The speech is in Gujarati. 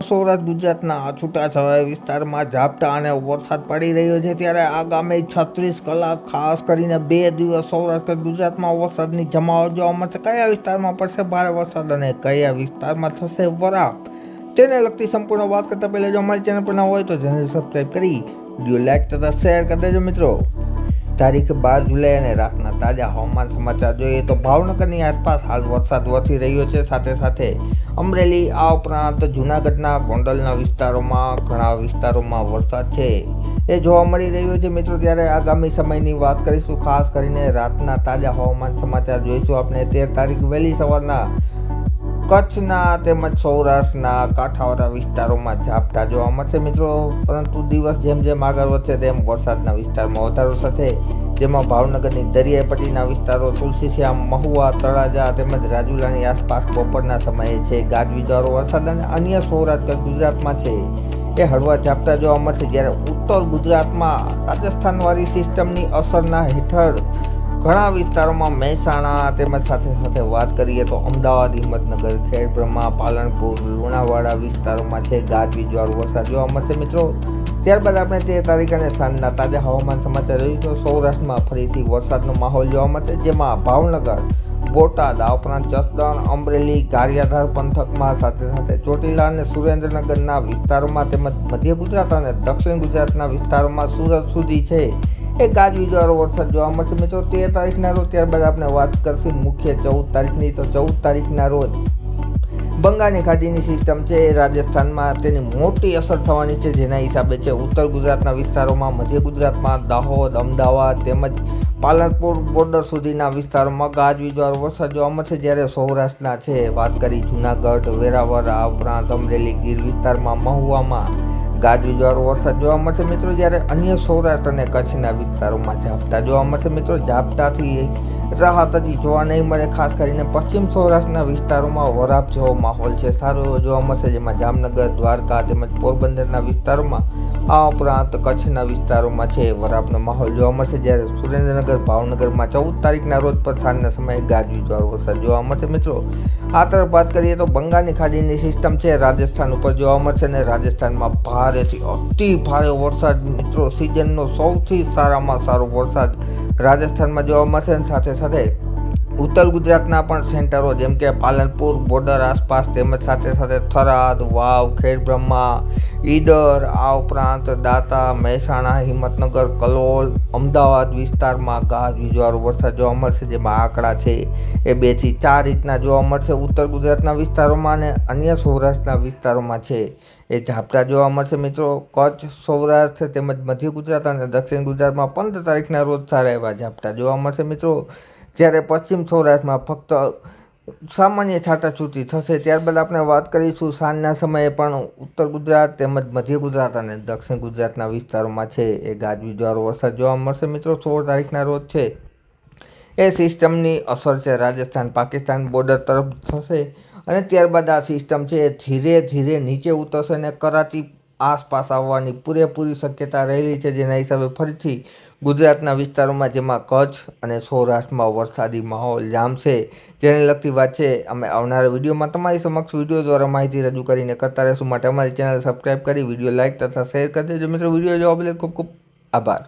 સૌરાષ્ટ્ર ગુજરાતના છૂટાછવાયા વિસ્તારમાં ઝાપટા અને વરસાદ પડી રહ્યો છે ત્યારે આગામી 36 કલાક ખાસ કરીને 2 દિવસ સૌરાષ્ટ્ર ગુજરાતમાં વરસાદની જમાવટ જોવા મળશે। કયા વિસ્તારમાં પડશે ભારે વરસાદ અને કયા વિસ્તારમાં થશે વરાપ, તેને લગતી સંપૂર્ણ વાત કરતા પહેલા જો અમારી ચેનલ પર ન હોય તો ચેનલ સબસ્ક્રાઈબ કરી વિડીયો લાઈક તથા શેર કરી દેજો મિત્રો। તારીખ 12 જુલાઈ અને રાતના તાજા હવામાન સમાચાર જોઈએ તો ભાવનગરની આસપાસ હાલ વરસાદ વરસી રહ્યો છે। સાથે સાથે અમરેલી આ ઉપરાંત જૂનાગઢના ગોંડલના વિસ્તારોમાં ઘણા વિસ્તારોમાં વરસાદ છે એ જોવા મળી રહ્યો છે મિત્રો। ત્યારે આગામી સમયની વાત કરીશું, ખાસ કરીને રાતના તાજા હવામાન સમાચાર જોઈશું આપણે। 13 તારીખ વહેલી સવારના કચ્છના તેમજ સૌરાષ્ટ્રના કાંઠાવાળા વિસ્તારોમાં ઝાપટા જોવા મળશે મિત્રો, પરંતુ દિવસ જેમ જેમ આગળ વધશે તેમ વરસાદના વિસ્તારમાં વધારો થશે, જેમાં ભાવનગરની દરિયાઈ પટ્ટીના વિસ્તારો તુલસીશ્યામ, મહુવા, તળાજા તેમજ રાજુલાની આસપાસ બપોરના સમયે છે ગાજવીજવાળો વરસાદ અને અન્ય સૌરાષ્ટ્ર ગુજરાતમાં છે એ હળવા ઝાપટા જોવા મળશે। જ્યારે ઉત્તર ગુજરાતમાં રાજસ્થાનવાળી સિસ્ટમની અસરના હેઠળ ઘણા વિસ્તારોમાં મહેસાણા તેમજ સાથે સાથે વાત કરીએ તો અમદાવાદ, હિંમતનગર, ખેડબ્રહ્મા, પાલનપુર, લુણાવાડા વિસ્તારોમાં છે ગાજવીજવાળો વરસાદ જોવા મળશે મિત્રો। ત્યારબાદ આપણે 13 તારીખ અને સાંજના તાજા હવામાન સમાચાર જોઈશું। સૌરાષ્ટ્રમાં ફરીથી વરસાદનો માહોલ જોવા મળશે, જેમાં ભાવનગર, બોટાદ આ ઉપરાંત જસદણ, અમરેલી, ગારિયાધાર પંથકમાં સાથે સાથે ચોટીલા અને સુરેન્દ્રનગરના વિસ્તારોમાં તેમજ મધ્ય ગુજરાત અને દક્ષિણ ગુજરાતના વિસ્તારોમાં સુરત સુધી છે એ ગાજવીજવાળો વરસાદ જોવા મળશે મિત્રો 13 તારીખના રોજ। ત્યારબાદ આપણે વાત કરશું મુખ્ય 14 તારીખની, તો 14 તારીખના રોજ બંગાળની ખાડીની સિસ્ટમ છે એ રાજસ્થાનમાં તેની મોટી અસર થવાની છે, જેના હિસાબે છે ઉત્તર ગુજરાતના વિસ્તારોમાં, મધ્ય ગુજરાતમાં દાહોદ, અમદાવાદ તેમજ પાલનપુર બોર્ડર સુધીના વિસ્તારોમાં ગાજવીજવાળો વરસાદ જોવા મળશે। જ્યારે સૌરાષ્ટ્રના છે વાત કરી જૂનાગઢ, વેરાવળ આ ઉપરાંત અમરેલી, ગીર વિસ્તારમાં, મહુવામાં ગાજવીજવાળો વરસાદ જોવા મળશે મિત્રો। જ્યારે અન્ય સૌરાષ્ટ્ર અને કચ્છના વિસ્તારોમાં ઝાપટા જોવા મળશે મિત્રો। ઝાપટાથી રાહત હજી જોવા નહીં મળે, ખાસ કરીને પશ્ચિમ સૌરાષ્ટ્રના વિસ્તારોમાં વરાપ જેવો માહોલ છે સારો એવો જોવા મળશે, જેમાં જામનગર, દ્વારકા તેમજ પોરબંદરના વિસ્તારોમાં આ ઉપરાંત કચ્છના વિસ્તારોમાં છે વરાપનો માહોલ જોવા મળશે। જ્યારે સુરેન્દ્રનગર, ભાવનગરમાં 14 તારીખના રોજ પર સાંજના સમયે ગાજવીજવાળો વરસાદ જોવા મળશે મિત્રો। આ તરફ વાત કરીએ તો બંગાળની ખાડીની સિસ્ટમ છે રાજસ્થાન ઉપર જોવા મળશે અને રાજસ્થાનમાં ભારેથી અતિ ભારે વરસાદ મિત્રો, સિઝનનો સૌથી સારામાં સારો વરસાદ રાજસ્થાનમાં જોવા મળશે અને સાથે સાથે ઉત્તર ગુજરાતના પણ સેન્ટરો જેમ કે પાલનપુર બોર્ડર આસપાસ તેમજ સાથે સાથે થરાદ, વાવ, ખેડબ્રહ્મા, ઈડર આ ઉપરાંત દાતા, મહેસાણા, હિંમતનગર, કલોલ, અમદાવાદ વિસ્તારમાં ગાજવીજવાળો વરસાદ જોવા મળશે, જેમાં આંકડા છે એ 2 થી 4 ઇંચના જોવા મળશે ઉત્તર ગુજરાતના વિસ્તારોમાં અને અન્ય સૌરાષ્ટ્રના વિસ્તારોમાં છે એ ઝાપટા જોવા મળશે મિત્રો। કચ્છ, સૌરાષ્ટ્ર તેમજ મધ્ય ગુજરાત અને દક્ષિણ ગુજરાતમાં 15 તારીખના રોજ સારા એવા ઝાપટા જોવા મળશે મિત્રો। જ્યારે પશ્ચિમ સૌરાષ્ટ્રમાં ફક્ત સામાન્ય છાંટાછૂટી થશે। ત્યારબાદ આપણે વાત કરીશું સાંજના સમયે પણ ઉત્તર ગુજરાત તેમજ મધ્ય ગુજરાત અને દક્ષિણ ગુજરાતના વિસ્તારોમાં છે એ ગાજવીજવાળો વરસાદ જોવા મળશે મિત્રો। 16 તારીખના રોજ છે એ સિસ્ટમની અસર છે રાજસ્થાન પાકિસ્તાન બોર્ડર તરફ થશે અને ત્યારબાદ આ સિસ્ટમ છે એ ધીરે ધીરે નીચે ઉતરશે અને કરાચી આસપાસ આવવાની પૂરેપૂરી શક્યતા રહેલી છે, જેના હિસાબે ફરીથી ગુજરાતના વિસ્તારોમાં જેમાં કચ્છ અને સૌરાષ્ટ્રમાં વરસાદી માહોલ જામશે, જેને લગતી વાત છે અમે આવનારા વિડીયોમાં તમારી સમક્ષ વિડીયો દ્વારા માહિતી રજૂ કરીને કરતા રહીશું। માટે અમારી ચેનલ સબસ્ક્રાઈબ કરી વિડીયો લાઇક તથા શેર કરી દેજો મિત્રો। વિડીયો જોવા બદલ ખૂબ ખૂબ આભાર।